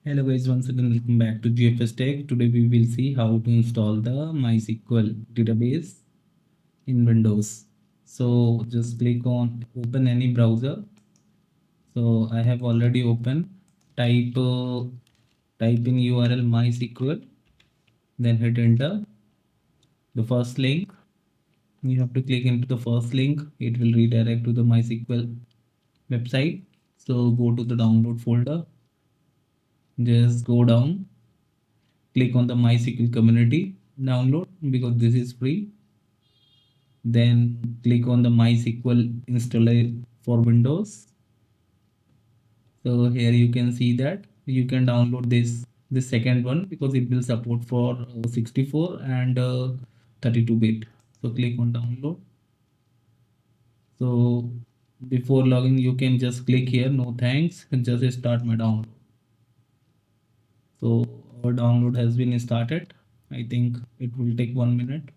Hello guys, once again welcome back to GFS Tech. Today we will see how to install the MySQL database in Windows. So just click on open any browser. So I have already opened. Type type in URL MySQL, then hit enter. The first link you have to click into the first link. It will redirect to the MySQL website. So go to the download folder. Just go down, click on the MySQL community download because this is free. Then click on the MySQL installer for Windows. So here you can see that you can download this second one because it will support for 64 and 32-bit. So click on download. So before logging you can just click here, no thanks, and just start my download. So our download has been started. I think it will take 1 minute.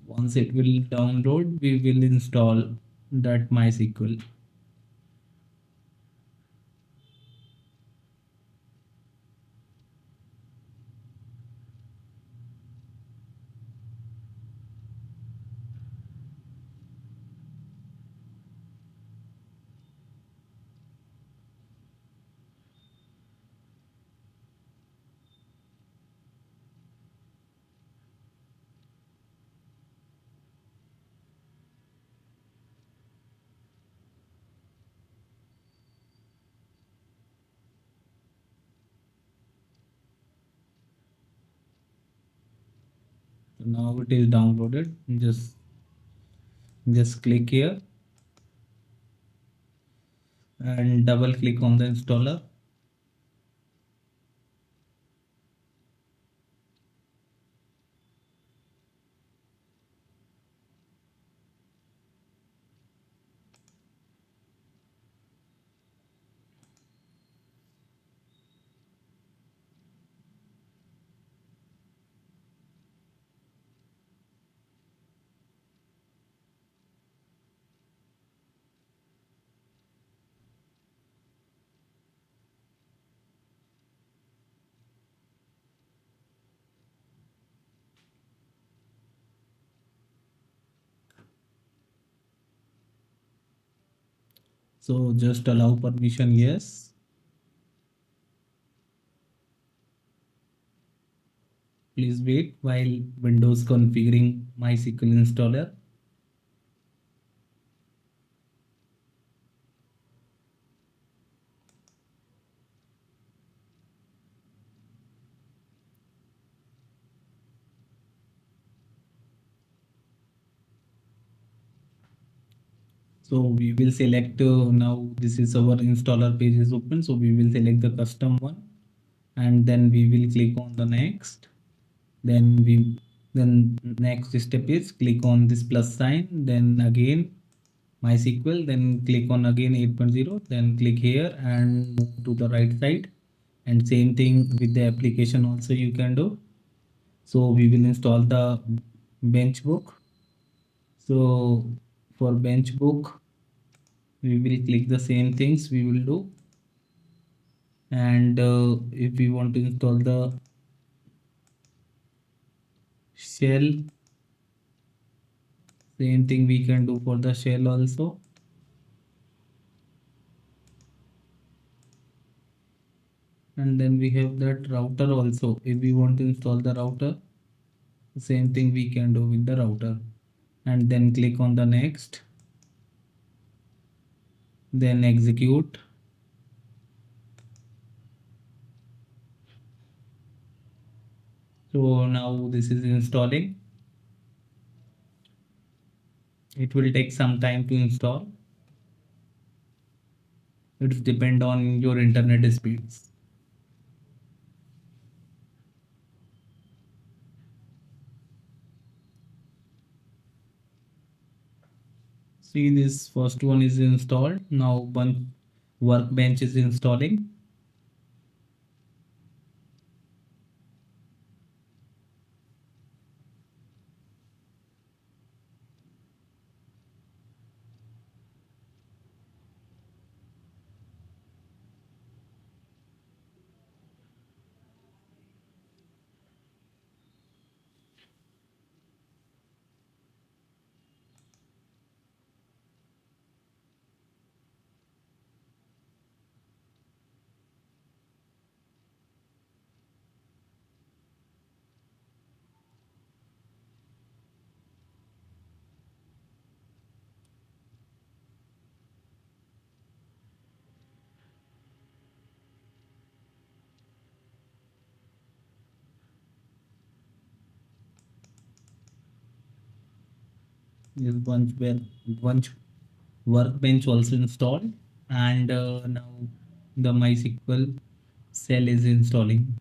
Once it will download, we will install that MySQL. So now it is downloaded. Just click here and double click on the installer. So just allow permission, yes. Please wait while Windows configuring MySQL installer. So we will select now this is our installer page is open. So we will select the custom one and then we will click on the next. Then next step is click on this plus sign, then again MySQL, then click on again 8.0, then click here and move to the right side, and same thing with the application also you can do. So we will install the bench book. So for bench book we will click the same things we will do, and if we want to install the shell, same thing we can do for the shell also. And then we have that router also. If we want to install the router, same thing we can do with the router. And then click on the next, then execute. So now this is installing. It will take some time to install. It depend on your internet speeds. See, this first one is installed. Now one workbench is installing. Is bunch workbench also installed, and now the MySQL cell is installing.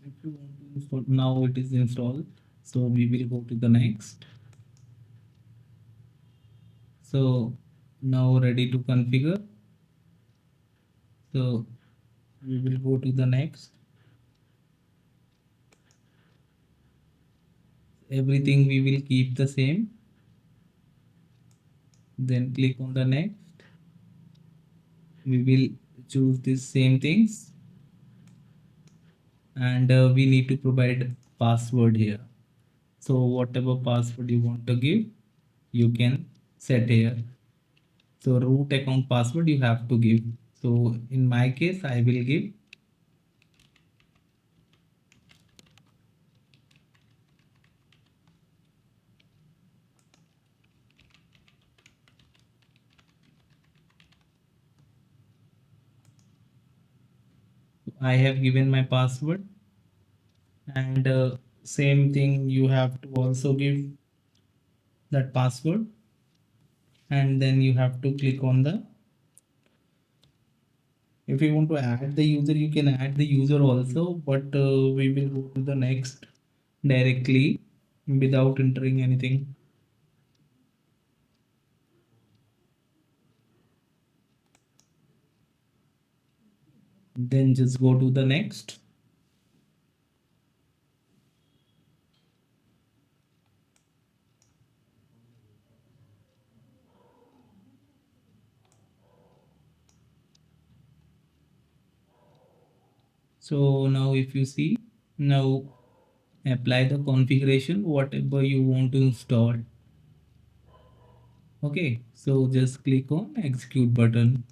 If you want to install, now it is installed. So we will go to the next. So now ready to configure. So we will go to the next. Everything we will keep the same. Then click on the next. We will choose these same things, and we need to provide password here. So whatever password you want to give, you can set here. So root account password you have to give. So in my case, I will give. I have given my password, and same thing you have to also give that password, and then you have to click on the, if you want to add the user, you can add the user also, but we will go to the next directly without entering anything. Then just go to the next. So now if you see, now apply the configuration whatever you want to install. Okay, so just click on execute button.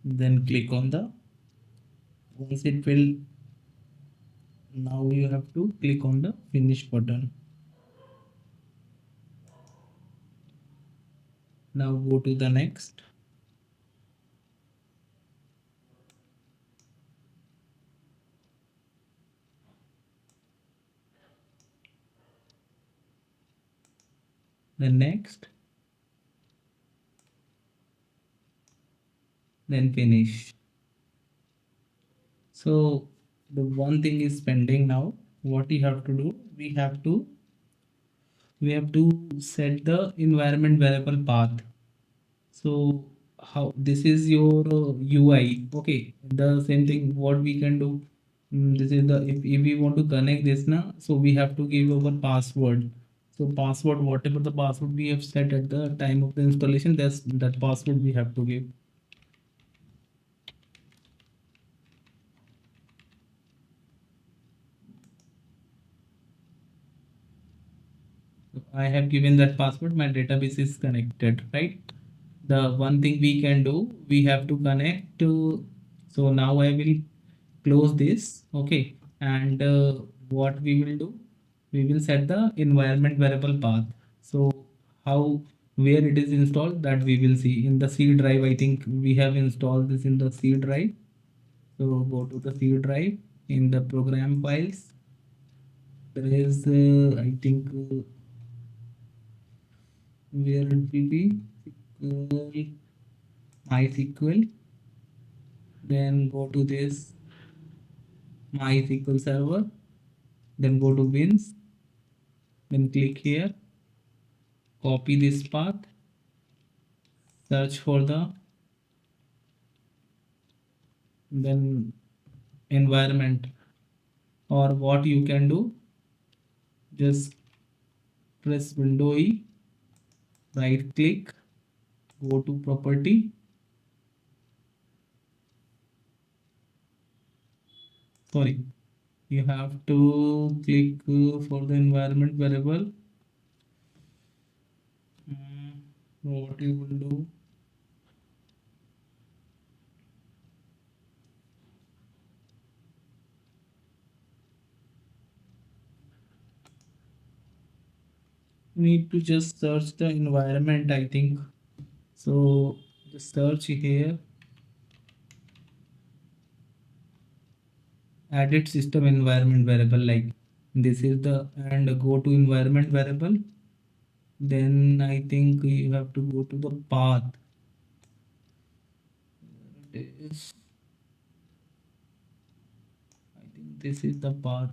Then click on the, once it will, now you have to click on the finish button. Now go to the next. Then next, then finish. So the one thing is pending now. What you have to do, we have to set the environment variable path. So how this is your UI. Okay, the same thing what we can do. This is the, if we want to connect this now, so we have to give our password. So password, whatever the password we have set at the time of the installation, that's that password we have to give. I have given that password, my database is connected, right? The one thing we can do, we have to connect to, so now I will close this, okay, and what we will do, we will set the environment variable path. So how, where it is installed, that we will see in the C drive. I think we have installed this in the C drive. So go to the C drive, in the program files, there is I think where it will be, MySQL. Then go to this MySQL server. Then go to bins. Then click here. Copy this path. Search for the then environment. Or what you can do, just press Window E. Right click. Go to property. Sorry, you have to click for the environment variable. What you will do, you need to just search the environment, I think. So just search here, added system environment variable, like this is the, and go to environment variable. Then I think you have to go to the path. This, I think this is the path.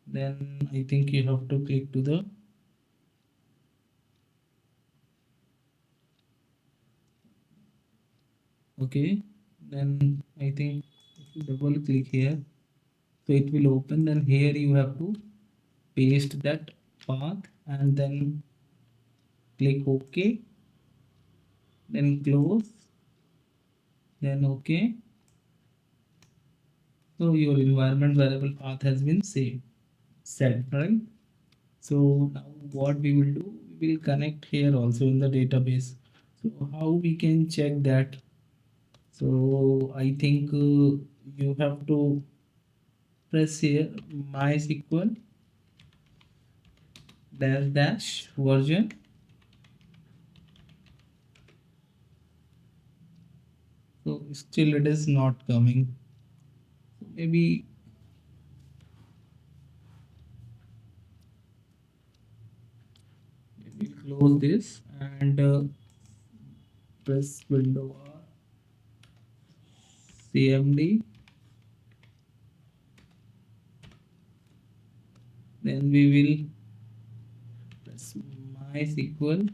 Then I think you have to click to the, okay. Then I think if you double click here, so it will open. Then here you have to paste that path and then click OK. Then close. Then OK. So your environment variable path has been saved, set, right? So now what we will do, we will connect here also in the database. So how we can check that? So I think you have to press here MySQL dash dash version. So still it is not coming. Maybe we close this and press window R, CMD. MySQL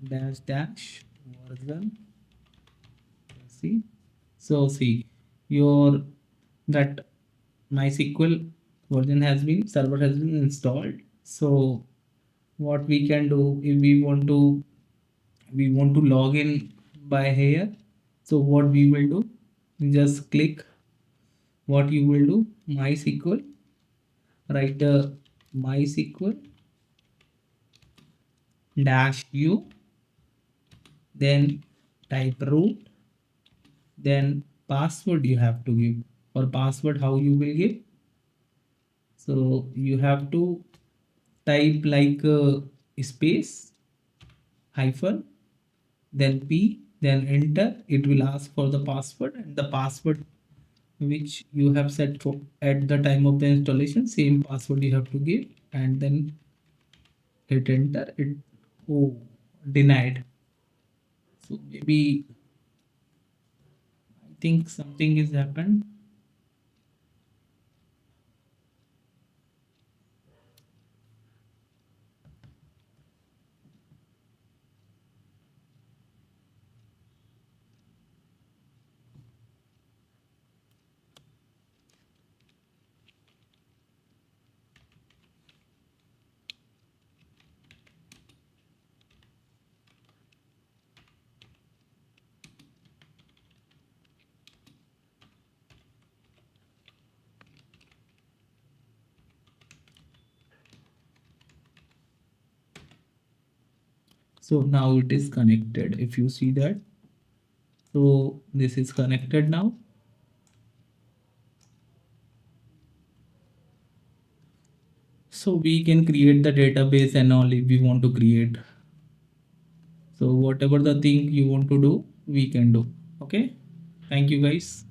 dash dash version. See, so see your that MySQL version has been server has been installed. So what we can do if we want to log in by here. So what we will do, just click what you will do MySQL, write MySQL dash u, then type root, then password you have to give. For password, how you will give? So you have to type like space hyphen then p then enter. It will ask for the password, and the password which you have set for at the time of the installation, same password you have to give, and then hit enter. It, oh, denied. So maybe I think something has happened. So now it is connected. If you see that, so this is connected now. So we can create the database and all if we want to create. So whatever the thing you want to do, we can do. Okay. Thank you guys.